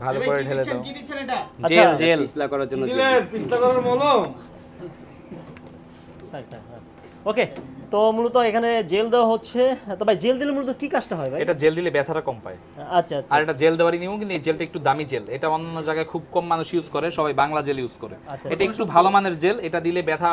ভালো করে ঢেলে দাও। কি দিচ্ছেন এটা? জেল জেল পিছলা করার জন্য পিস্তা করার মলম। ওকে, তো মূলত এখানে জেল দেওয়া হচ্ছে। তো ভাই জেল দিলে মূলত কি কাজটা হয় ভাই? এটা জেল দিলে ব্যথাটা কম পায়। আচ্ছা আচ্ছা। আর এটা জেল দেওয়ারই নিয়ম, কিন্তু এই জেলটা একটু দামি জেল। এটা অন্য জায়গায় খুব কম মানুষ ইউজ করে, সবাই বাংলা জেল ইউজ করে। আচ্ছা, এটা একটু ভালো মানের জেল, এটা দিলে ব্যথা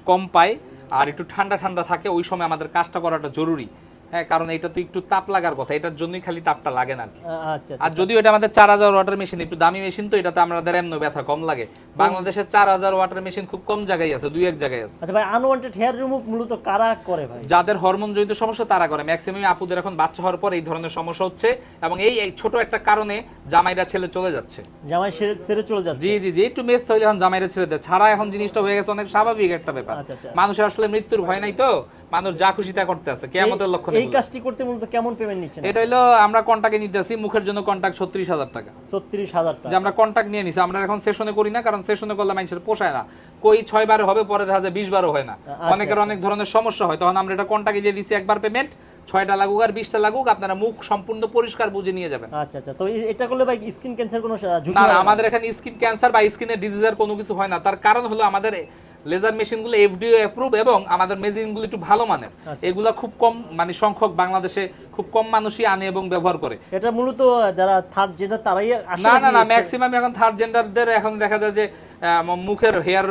কম পায় আর একটু ঠান্ডা ঠান্ডা থাকে। ওই সময় আমাদের কাজটা করাটা জরুরি। হ্যাঁ, কারণ এটা তো একটু তাপ লাগার কথা, এটার জন্যই খালি তাপটা লাগে না আর কি। আচ্ছা আর যদিও এটা আমাদের 4000 ওয়াটের মেশিন, একটু দামি মেশিন, তো এটাতে আমাদের এমনি ব্যথা কম লাগে। বাংলাদেশের 4000 ওয়াটের মেশিন খুব কম জায়গায় আছে, 2-1 জায়গায় আছে। আচ্ছা ভাই, আনওয়ান্টেড হেয়ার রিমুভ মূলত কারা করে ভাই? যাদের হরমোন জনিত সমস্যা তারা করে। ম্যাক্সিমাম আপুদের এখন বাচ্চা হওয়ার পর এই ধরনের সমস্যা হচ্ছে, এবং এই ছোট একটা কারণে জামাইরা ছেলে চলে যাচ্ছে। জামাই ছেড়ে চলে যাচ্ছে। জি জি জি, একটু মেস হইলে এখন জামাইরা ছেড়ে দেয়। ছাড়া এখন জিনিসটা হয়ে গেছে অনেক স্বাভাবিক একটা ব্যাপার। আচ্ছা, আচ্ছা। মানুষের আসলে মৃত্যুর ভয় নাই, তো মানুষ যা খুশি তা করতে আছে, কিয়ামতের লক্ষণ এই এগুলো। কাজটি করতে মূলত কেমন পেমেন্ট নিচ্ছেন? এটা হইলো আমরা কন্টাক্টে নিতেছি, মুখের জন্য কন্টাক্ট 36000 টাকা। 36000 যে টাকা। আমরা কন্টাক্ট নিয়ে নিছি, আমরা এখন সেশনে করি না, কারণ সেশনে করলে মানুষের পোষায় না। কই 6 বার হবে, পরে দেখা যায় 20 বারও হয় না। অনেকের অনেক ধরনের সমস্যা হয়, তখন আমরা এটা কন্টাক্টে দিয়ে দিছি একবার পেমেন্ট, 6টা লাগুক আর 20টা লাগুক, আপনারা মুখ সম্পূর্ণ পরিষ্কার বুঝে নিয়ে যাবেন। আচ্ছা আচ্ছা, তো এটা করলে ভাই স্কিন ক্যান্সার কোনো ঝুঁকি না হয় না, না? আমাদের এখানে স্কিন ক্যান্সার বা স্কিনের ডিজিজের কোনো কিছু হয় না। তার কারণ হলো আমাদের লেজার মেশিনগুলো এফডিও অ্যাপ্রুভ, এবং আমাদের মেশিনগুলো একটু ভালো মানের। এগুলা খুব কম মানে সংখ্যক বাংলাদেশে খুব কম মানুষই আনে এবং ব্যবহার করে। এটা মূলত যারা থার্ড জেন্ডার তারাই আসে? না না না, ম্যাক্সিমাম এখন থার্ড জেন্ডারদের এখন দেখা যায় যে মুখের হেয়ার